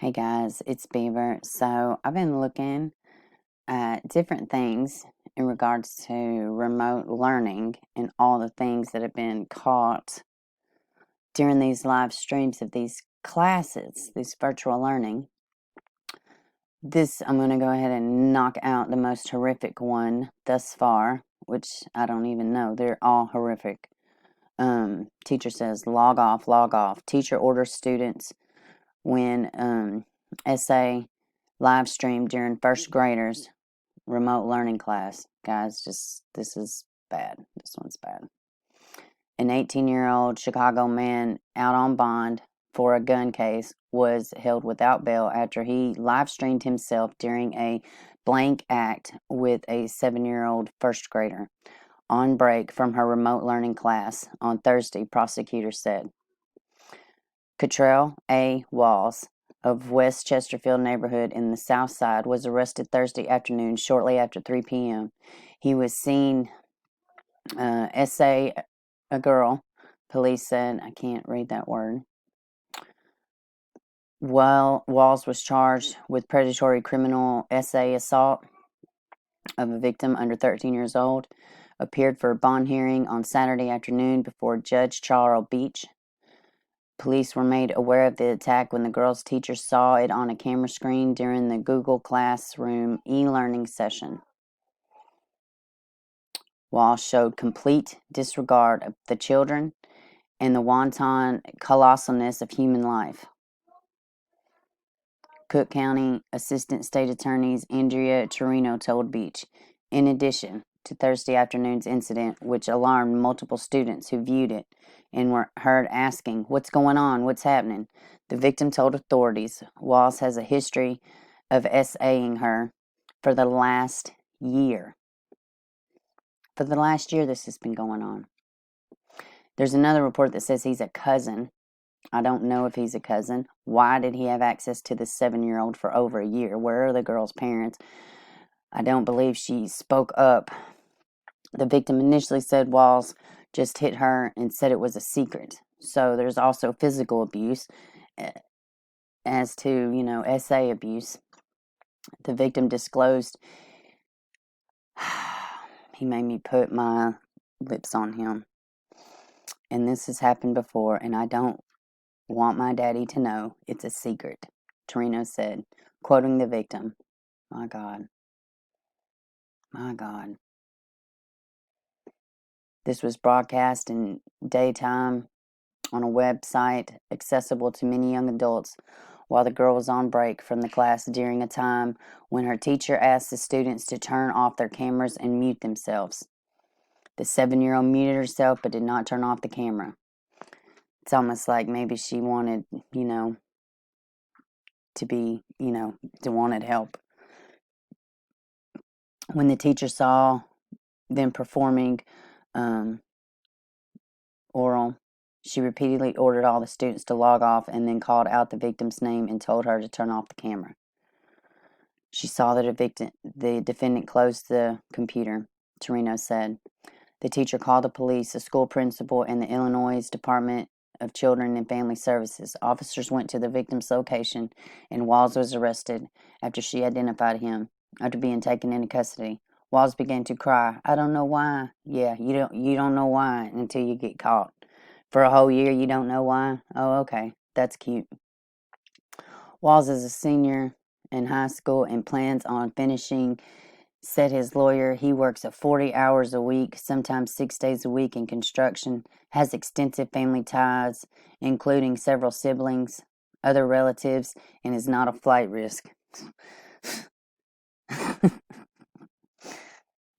Hey guys, it's Beaver. So I've been looking at different things in regards to remote learning and all the things that have been caught during these live streams of these classes, this virtual learning. I'm going to go ahead and knock out the most horrific one thus far, which I don't even know. They're all horrific. Teacher says, log off, log off. Teacher orders students when essay live stream during first graders remote learning class. Guys, this is bad. This one's bad. An 18-year-old Chicago man out on bond for a gun case was held without bail after he live streamed himself during a blank act with a 7-year-old first grader on break from her remote learning class on Thursday, prosecutors said. Catrell A. of West Chesterfield neighborhood in the South Side was arrested Thursday afternoon shortly after 3 p.m. He was seen essay a girl, police said. I can't read that word. While Walls was charged with predatory criminal essay assault of a victim under 13 years old, appeared for a bond hearing on Saturday afternoon before Judge Charles Beach. Police were made aware of the attack when the girl's teacher saw it on a camera screen during the Google Classroom e-learning session. Walsh showed complete disregard of the children and the wanton colossalness of human life. Cook County Assistant State Attorney Andrea Torino told Beach, in addition to Thursday afternoon's incident, which alarmed multiple students who viewed it and were heard asking, "What's going on? What's happening?" The victim told authorities Walls has a history of SAing her for the last year. For the last year, this has been going on. There's another report that says he's a cousin. I don't know if he's a cousin. Why did he have access to this 7-year-old for over a year? Where are the girl's parents? I don't believe she spoke up. The victim initially said Walls just hit her and said it was a secret. So there's also physical abuse as to, SA abuse. The victim disclosed, he made me put my lips on him. And this has happened before, and I don't want my daddy to know it's a secret, Torino said, quoting the victim. My God. My God. This was broadcast in daytime on a website accessible to many young adults while the girl was on break from the class during a time when her teacher asked the students to turn off their cameras and mute themselves. The 7-year-old muted herself but did not turn off the camera. It's almost like maybe she wanted, to be, to wanted help. When the teacher saw them performing oral, she repeatedly ordered all the students to log off and then called out the victim's name and told her to turn off the camera. She saw that the defendant closed the computer, Torino said. The teacher called the police, the school principal, and the Illinois Department of Children and Family Services. Officers went to the victim's location, and Walls was arrested after she identified him. After being taken into custody, Walls began to cry. I don't know why. Yeah, you don't know why until you get caught. For a whole year, you don't know why? Oh, okay. That's cute. Walls is a senior in high school and plans on finishing, said his lawyer. He works at 40 hours a week, sometimes 6 days a week in construction, has extensive family ties, including several siblings, other relatives, and is not a flight risk.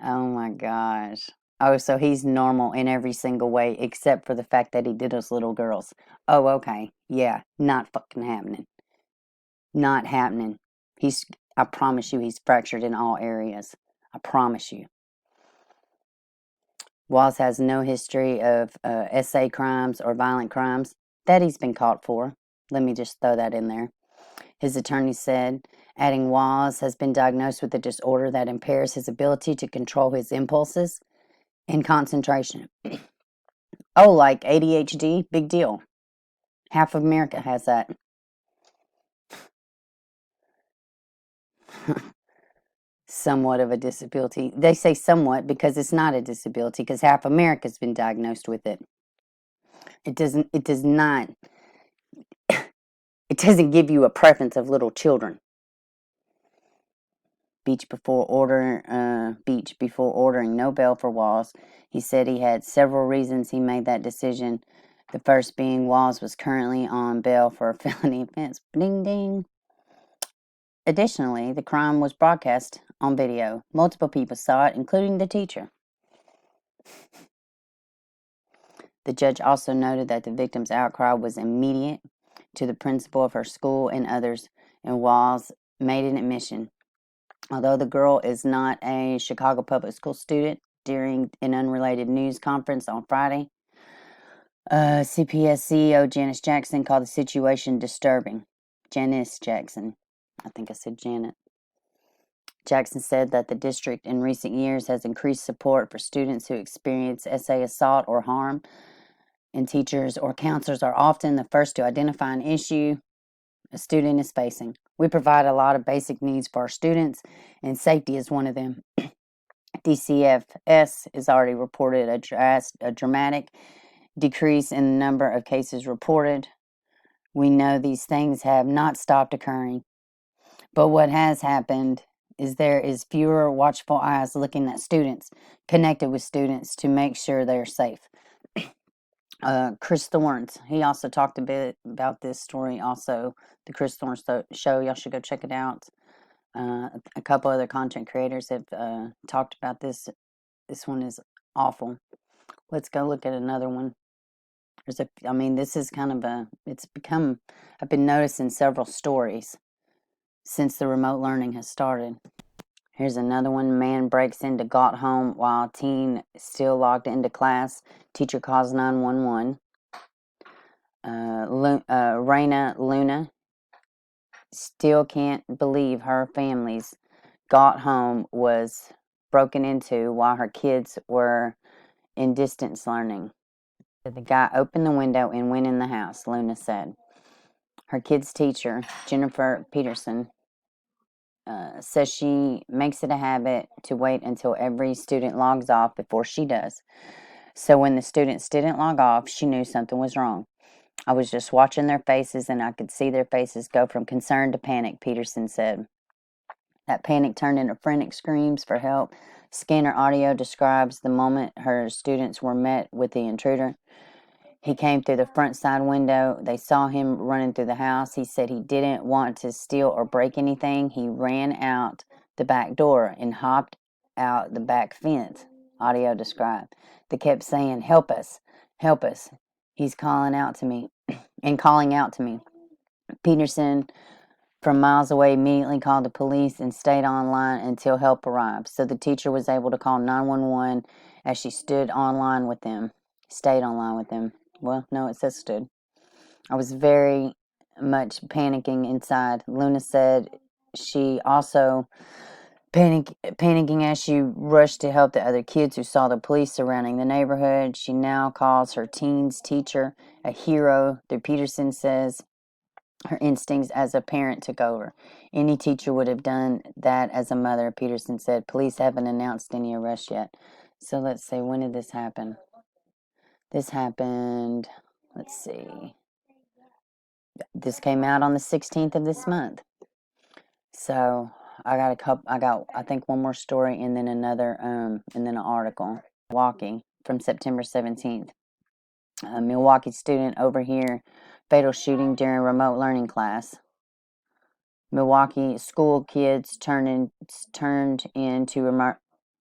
Oh my gosh. Oh, so he's normal in every single way except for the fact that he did those little girls. Oh, okay. Yeah, not fucking happening. Not happening. I promise you, he's fractured in all areas. I promise you. Walls has no history of SA crimes or violent crimes that he's been caught for. Let me just throw that in there. His attorney said, adding Walls has been diagnosed with a disorder that impairs his ability to control his impulses and concentration. Oh, like ADHD? Big deal. Half of America has that. somewhat of a disability. They say somewhat because it's not a disability, because half America's been diagnosed with it. It does not it doesn't give you a preference of little children. Beach before ordering no bail for Walls. He said he had several reasons he made that decision. The first being Walls was currently on bail for a felony offense. Ding ding. Additionally, the crime was broadcast on video. Multiple people saw it, including the teacher. The judge also noted that the victim's outcry was immediate to the principal of her school and others, and Walls made an admission. Although the girl is not a Chicago public school student, during an unrelated news conference on Friday, CPS CEO Janice Jackson called the situation disturbing. Janice Jackson. I think I said Janet. Jackson said that the district in recent years has increased support for students who experience SA assault or harm, and teachers or counselors are often the first to identify an issue a student is facing. We provide a lot of basic needs for our students, and safety is one of them. DCFS has already reported a dramatic decrease in the number of cases reported. We know these things have not stopped occurring, but what has happened is there is fewer watchful eyes looking at students, connected with students to make sure they're safe. Chris Thorne's, he also talked a bit about this story also, the Chris Thorne's show. Y'all should go check it out. A couple other content creators have talked about this. This one is awful. Let's go look at another one. This is kind of I've been noticing several stories since the remote learning has started. Here's another one. Man breaks into got home while teen still logged into class. Teacher calls 911. Raina Luna still can't believe her family's got home was broken into while her kids were in distance learning. The guy opened the window and went in the house, Luna said. Her kid's teacher, Jennifer Peterson, says she makes it a habit to wait until every student logs off before she does. So when the students didn't log off, she knew something was wrong. I was just watching their faces, and I could see their faces go from concern to panic, Peterson said. That panic turned into frantic screams for help. Scanner audio describes the moment her students were met with the intruder. He came through the front side window. They saw him running through the house. He said he didn't want to steal or break anything. He ran out the back door and hopped out the back fence, audio described. They kept saying, "Help us, help us." He's calling out to me and calling out to me. Peterson, from miles away, immediately called the police and stayed online until help arrived. So the teacher was able to call 911 as she stood online with them. Stayed online with them. Well, no, it says stood. I was very much panicking inside. Luna said she also panicking as she rushed to help the other kids who saw the police surrounding the neighborhood. She now calls her teen's teacher a hero. The Peterson says her instincts as a parent took over. Any teacher would have done that as a mother, Peterson said. Police haven't announced any arrests yet. So let's see, when did this happen? This happened, let's see. This came out on the 16th of this month. So I think one more story and then another, and then an article. Milwaukee from September 17th. A Milwaukee student overhear fatal shooting during remote learning class. Milwaukee school kids turned into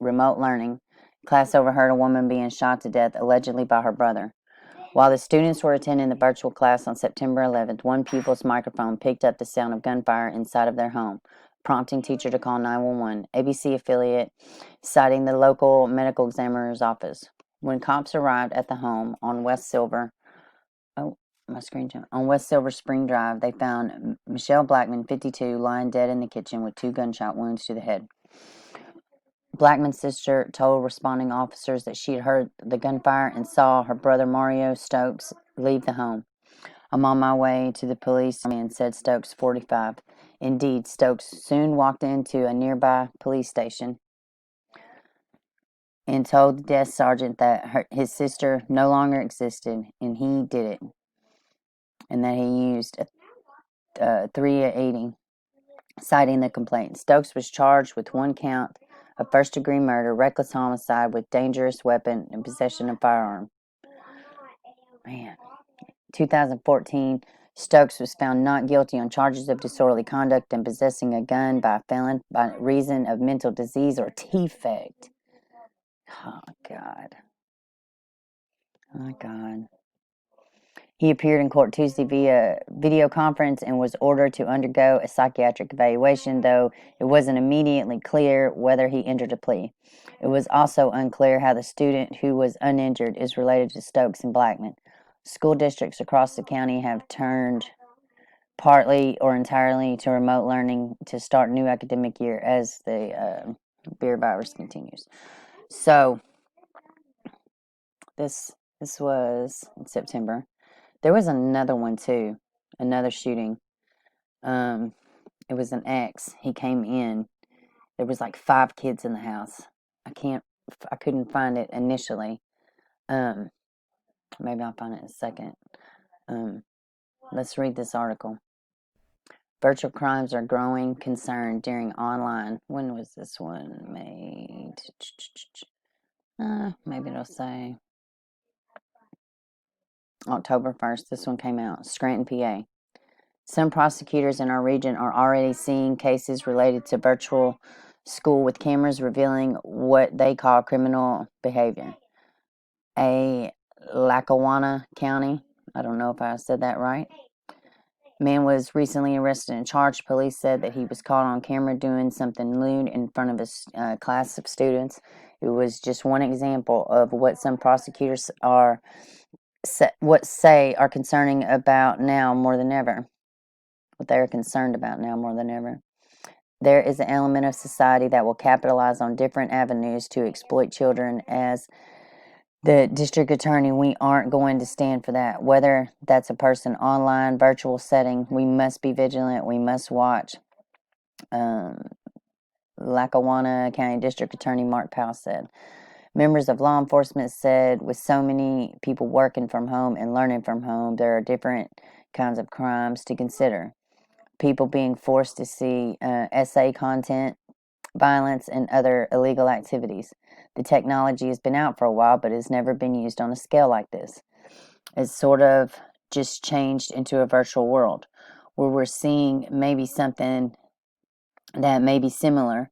remote learning. Class overheard a woman being shot to death, allegedly by her brother. While the students were attending the virtual class on September 11th, one pupil's microphone picked up the sound of gunfire inside of their home, prompting teacher to call 911, ABC affiliate, citing the local medical examiner's office. When cops arrived at the home on West Silver Spring Drive, they found Michelle Blackman, 52, lying dead in the kitchen with 2 gunshot wounds to the head. Blackman's sister told responding officers that she had heard the gunfire and saw her brother Mario Stokes leave the home. "I'm on my way to the police," man said Stokes, 45. Indeed, Stokes soon walked into a nearby police station and told the desk sergeant that his sister no longer existed, and he did it, and that he used a 380, citing the complaint. Stokes was charged with 1 count of first-degree murder, reckless homicide with dangerous weapon, and possession of firearm. Man. 2014, Stokes was found not guilty on charges of disorderly conduct and possessing a gun by a felon by reason of mental disease or defect. Oh, God. Oh, my God. He appeared in court Tuesday via video conference and was ordered to undergo a psychiatric evaluation, though it wasn't immediately clear whether he entered a plea. It was also unclear how the student who was uninjured is related to Stokes and Blackman. School districts across the county have turned partly or entirely to remote learning to start new academic year as the beer virus continues. So this was in September. There was another one too, another shooting. It was an ex. He came in. There was like 5 kids in the house. I couldn't find it initially. Maybe I'll find it in a second. Let's read this article. Virtual crimes are growing concern during online. When was this one made? Maybe it'll say October 1st. This one came out. Scranton, PA. Some prosecutors in our region are already seeing cases related to virtual school with cameras revealing what they call criminal behavior. Lackawanna County, I don't know if I said that right. Man was recently arrested and charged. Police said that he was caught on camera doing something lewd in front of his class of students. It was just one example of what some prosecutors are concerning about now more than ever. What they are concerned about now more than ever. There is an element of society that will capitalize on different avenues to exploit children. As the district attorney, we aren't going to stand for that. Whether that's a person online, virtual setting, we must be vigilant. We must watch. Lackawanna County District Attorney Mark Powell said. Members of law enforcement said with so many people working from home and learning from home, there are different kinds of crimes to consider. People being forced to see essay content, violence, and other illegal activities. The technology has been out for a while, but has never been used on a scale like this. It's sort of just changed into a virtual world where we're seeing maybe something that may be similar,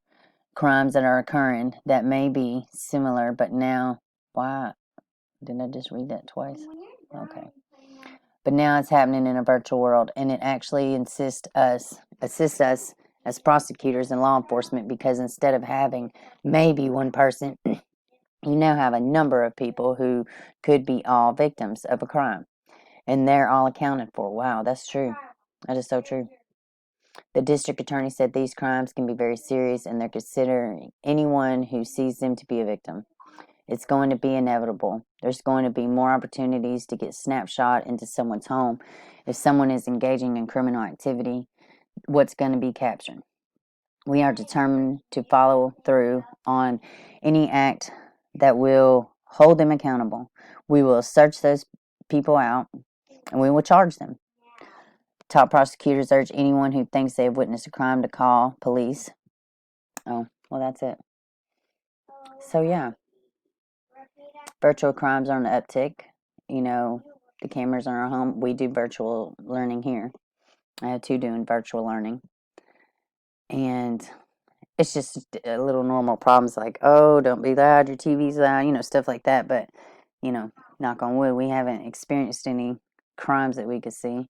crimes that are occurring that may be similar, but now, why? Didn't I just read that twice? Okay. But now it's happening in a virtual world, and it actually assists us as prosecutors and law enforcement, because instead of having maybe one person, you now have a number of people who could be all victims of a crime, and they're all accounted for. Wow, that's true. That is so true. The district attorney said these crimes can be very serious, and they're considering anyone who sees them to be a victim. It's going to be inevitable. There's going to be more opportunities to get snapshot into someone's home. If someone is engaging in criminal activity, what's going to be captured? We are determined to follow through on any act that will hold them accountable. We will search those people out, and we will charge them. Top prosecutors urge anyone who thinks they have witnessed a crime to call police. Oh, well, that's it. So, yeah. Virtual crimes are on the uptick. You know, the cameras in our home. We do virtual learning here. I have 2 doing virtual learning. And it's just little normal problems like, oh, don't be loud, your TV's loud, stuff like that. But, knock on wood, we haven't experienced any crimes that we could see.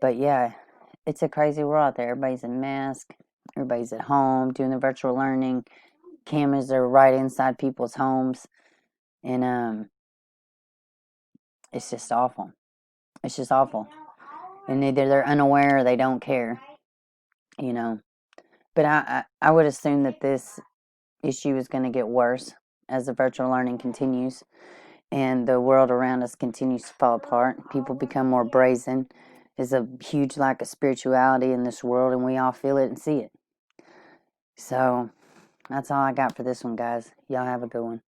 But yeah, it's a crazy world out there. Everybody's in mask. Everybody's at home doing the virtual learning. Cameras are right inside people's homes. And it's just awful. It's just awful. And either they're unaware or they don't care, But I would assume that this issue is going to get worse as the virtual learning continues and the world around us continues to fall apart. People become more brazen. is a huge lack of spirituality in this world, and we all feel it and see it. So, that's all I got for this one, guys. Y'all have a good one.